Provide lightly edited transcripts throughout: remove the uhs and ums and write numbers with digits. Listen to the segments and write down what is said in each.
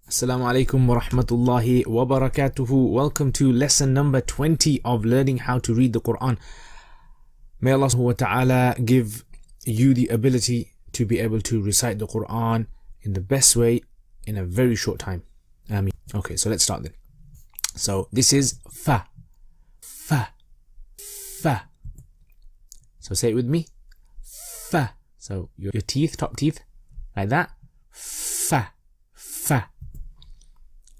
Assalamu alaikum wa rahmatullahi wa barakatuhu. Welcome to lesson number 20 of learning how to read the Quran. May Allah subhanahu wa ta'ala give you the ability to be able to recite the Quran in the best way in a very short time. Ameen. Okay, so let's start then. So this is fa, fa, fa. So say it with me. Fa. So your teeth, top teeth, like that. Fa, fa.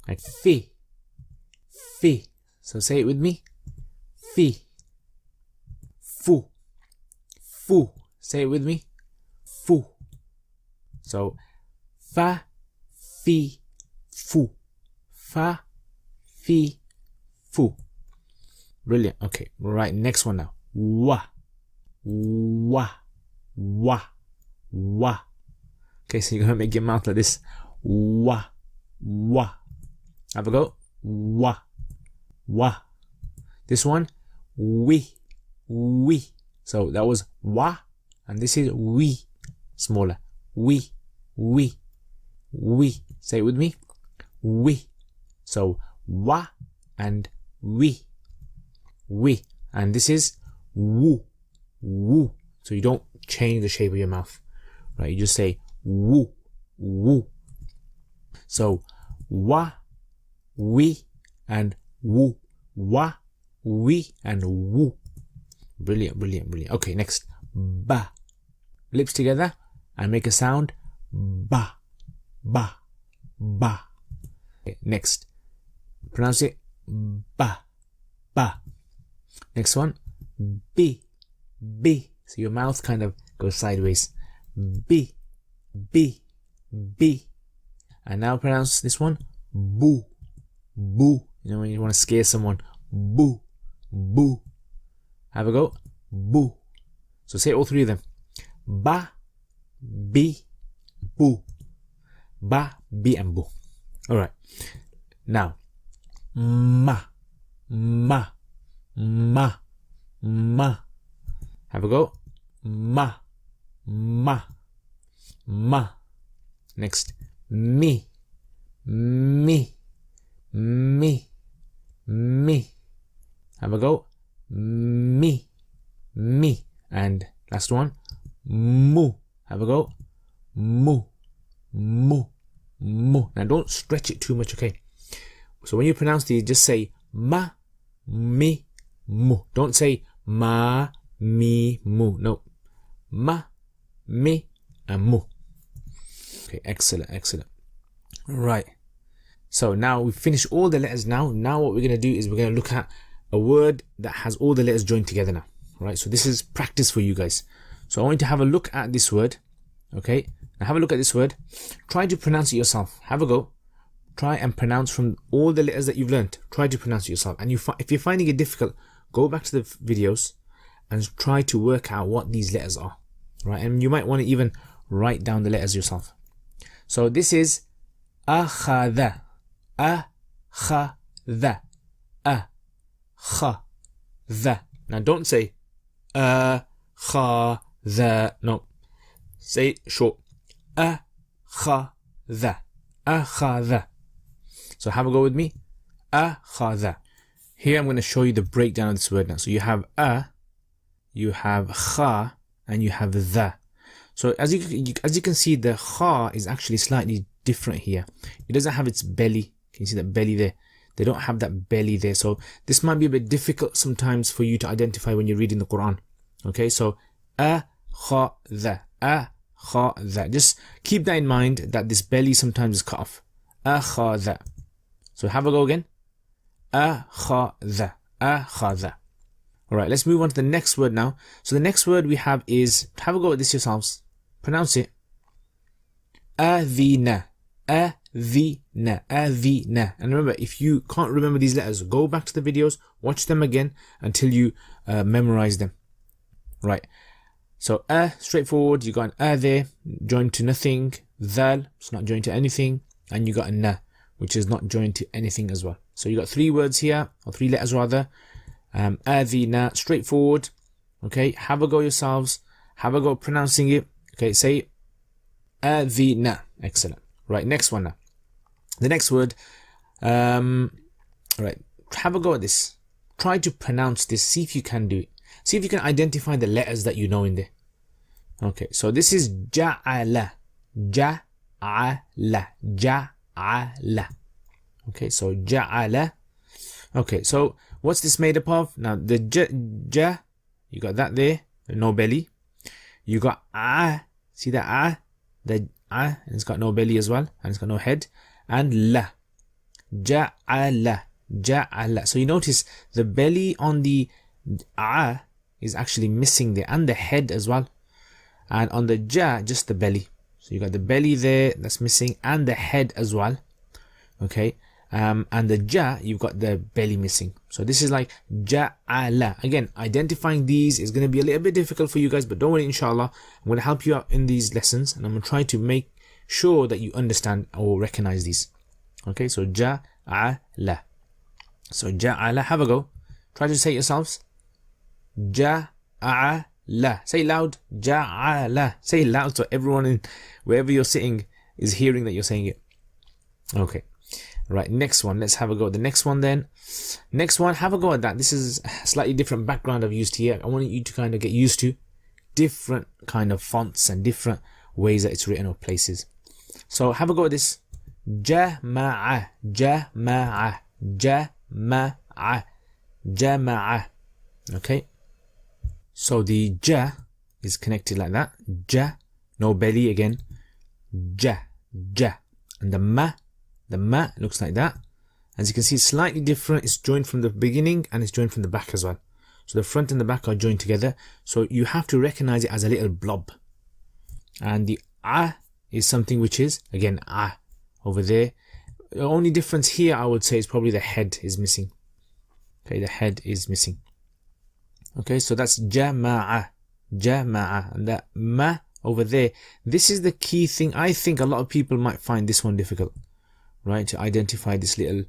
Like fi, fi. So say it with me. Fi, fu, fu. Say it with me. Fu. So fa, fi, fu. Fa, fi, fu. Brilliant. Okay, right. Next one now. Wa, wa, wa, wa. Okay, so you're gonna make your mouth like this. Wa, wa. Have a go. Wa, wa. This one, we, we. So that was wa, and this is we, smaller. We, we, we. Say it with me. We. So wa and we, we. And this is woo, woo. So you don't change the shape of your mouth, right? You just say woo, woo. So wa, we, and woo. Wa, we, and woo. Brilliant, brilliant, brilliant. Okay, next. Ba. Lips together and make a sound. Ba, ba, ba. Okay, next. Pronounce it. Ba, ba. Next one. B, B. So your mouth kind of goes sideways. B, B, B. And now pronounce this one. Boo, boo. You know when you want to scare someone. Boo, boo. Have a go. Boo. So say all three of them. Ba, bi, boo. Ba, bi, and boo. Alright. Now. Ma, ma, ma, ma. Have a go. Ma, ma, ma. Next. Me, me, me, me. Have a go. Me, me. And last one. Moo. Have a go. Moo, moo, moo. Now don't stretch it too much, okay? So when you pronounce these, just say ma, mi, mu. Don't say ma, mi, mu. No. Ma, mi, and mu. Okay, excellent, excellent. Right. So now we've finished all the letters now. Now what we're going to do is we're going to look at a word that has all the letters joined together now. Right. So this is practice for you guys. So I want you to have a look at this word. Okay. Now have a look at this word. Try to pronounce it yourself. Have a go. Try and pronounce from all the letters that you've learned. Try to pronounce it yourself. And if you're finding it difficult, go back to the videos and try to work out what these letters are. Right. And you might want to even write down the letters yourself. So this is akhadha, akhadha, akhadha. Now don't say akhadha. No, say it short. Akhadha, akhadha. So have a go with me. Akhadha. Here I'm going to show you the breakdown of this word now. So you have you have kha, and you have the. So as you can see, the kha is actually slightly different here. It doesn't have its belly. Can you see that belly there? They don't have that belly there. So this might be a bit difficult sometimes for you to identify when you're reading the Quran. Okay, so akhadha, akhadha. Just keep that in mind that this belly sometimes is cut off. Akhadha. So have a go again. Akhadha, akhadha. Alright, let's move on to the next word now. So the next word we have is, have a go at this yourselves. Pronounce it. Adhina, adhina, adhina. And remember, if you can't remember these letters, go back to the videos, watch them again until you memorize them. Right. So straightforward. You got an there, joined to nothing. Dhal, it's not joined to anything. And you got a na, which is not joined to anything as well. So you got three words here, or three letters rather. Adhina, straightforward. Okay, have a go yourselves. Have a go pronouncing it. Okay, say adhina. Excellent. Right, next one now. The next word, right, have a go at this. Try to pronounce this. See if you can do it. See if you can identify the letters that you know in there. Okay, so this is ja'ala. Ja'ala. Ja'ala. Okay, so ja'ala. Okay, so what's this made up of? Now, the ja, you got that there, no belly. You got see that the and it's got no belly as well, and it's got no head. And la. Ja'ala. Ja'ala. So you notice the belly on the is actually missing there, and the head as well. And on the ja, just the belly. So you got the belly there that's missing, and the head as well. Okay. And the ja, you've got the belly missing. So this is like ja'ala. Again, identifying these is going to be a little bit difficult for you guys, but don't worry, inshallah. I'm going to help you out in these lessons, and I'm going to try to make sure that you understand or recognize these. Okay, so ja'ala. So ja'ala, have a go. Try to say it yourselves. Ja'ala. Say it loud. Ja'ala. Say it loud so everyone in wherever you're sitting is hearing that you're saying it. Okay. Right, next one. Let's have a go at the next one then. Next one, have a go at that. This is a slightly different background I've used here. I want you to kind of get used to different kind of fonts and different ways that it's written or places. So have a go at this. Jama'a. Jama'a. Jama'a. Jama'a. Okay. So the ja is connected like that. Ja. No belly again. Ja. Ja. And the ma looks like that. As you can see, it's slightly different. It's joined from the beginning and it's joined from the back as well. So the front and the back are joined together. So you have to recognize it as a little blob. And the is something which is, again, over there. The only difference here, I would say, is probably the head is missing. Okay, the head is missing. Okay, so that's jama'a. Jama'a. And that ma over there. This is the key thing. I think a lot of people might find this one difficult. Right, to identify this little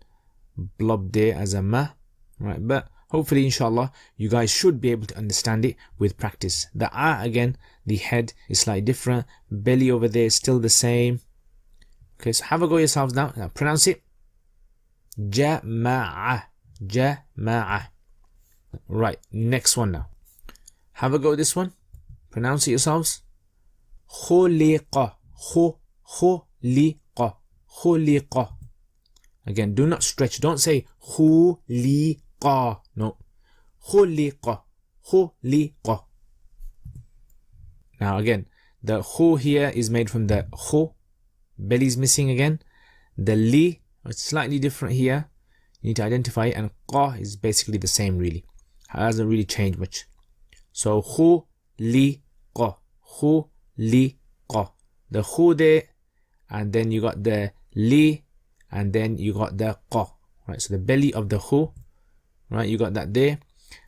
blob there as a ma, right, but hopefully inshallah you guys should be able to understand it with practice. The again, the head is slightly different, belly over there is still the same. Okay, so have a go yourselves now. Now pronounce it. Jama'a. Jama'a. Right, next one now. Have a go at this one. Pronounce it yourselves. Khuliqa. Khuliqa. Khuliqa. Again, do not stretch. Don't say khuliqa. No. Khuliqa. Khuliqa. Now again, the khu here is made from the khu. Belly is missing again. The li, it's slightly different here. You need to identify it. And qa is basically the same really. It hasn't really changed much. So khuliqa. Khuliqa. The khu there. And then you got the li, and then you got the qa, right? So the belly of the khu, right? You got that there.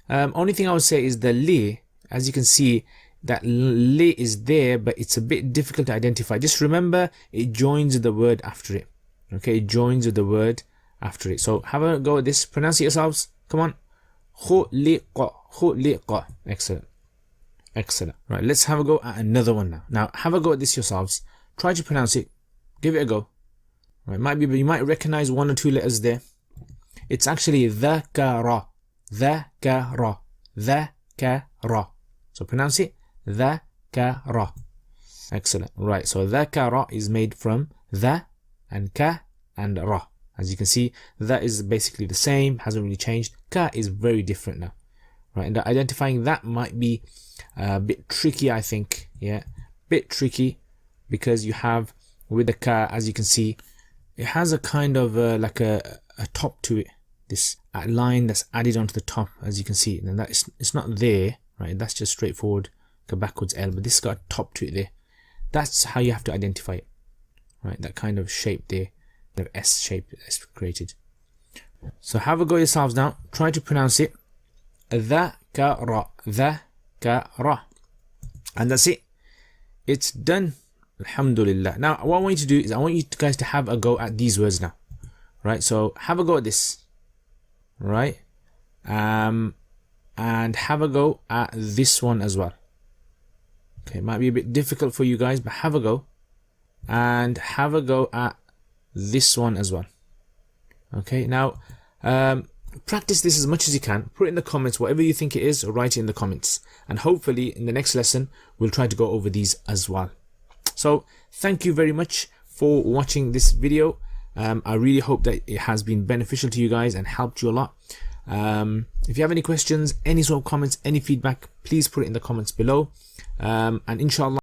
Only thing I would say is the li, as you can see, that li is there, but it's a bit difficult to identify. Just remember, it joins the word after it. Okay, it joins with the word after it. So have a go at this. Pronounce it yourselves. Come on. Khuliqa. Khuliqa. Excellent. Excellent. Right, let's have a go at another one now. Now, have a go at this yourselves. Try to pronounce it. Give it a go. Right, you might recognize one or two letters there. It's actually dhakara. Dhakara. Dhakara. So pronounce it. Dhakara. Excellent. Right, so dhakara is made from dha and ka and ra. As you can see, that is basically the same, hasn't really changed. Ka is very different now. Right, and identifying that might be a bit tricky, I think. Yeah, bit tricky, because you have with the ka, as you can see, it has a kind of like a top to it. This line that's added onto the top, as you can see, and that is, it's not there, right? That's just straightforward, like a backwards L, but this got a top to it there. That's how you have to identify it, right? That kind of shape there, the S shape that's created. So have a go yourselves now. Try to pronounce it. Dhakara. Dhakara. And that's it. It's done. Alhamdulillah. Now, what I want you to do is I want you guys to have a go at these words now. Right? So, have a go at this. Right? And have a go at this one as well. Okay, it might be a bit difficult for you guys, but have a go. And have a go at this one as well. Okay, now practice this as much as you can. Put it in the comments, whatever you think it is, write it in the comments. And hopefully in the next lesson, we'll try to go over these as well. So thank you very much for watching this video. I really hope that it has been beneficial to you guys and helped you a lot. If you have any questions, any sort of comments, any feedback, please put it in the comments below. And inshallah,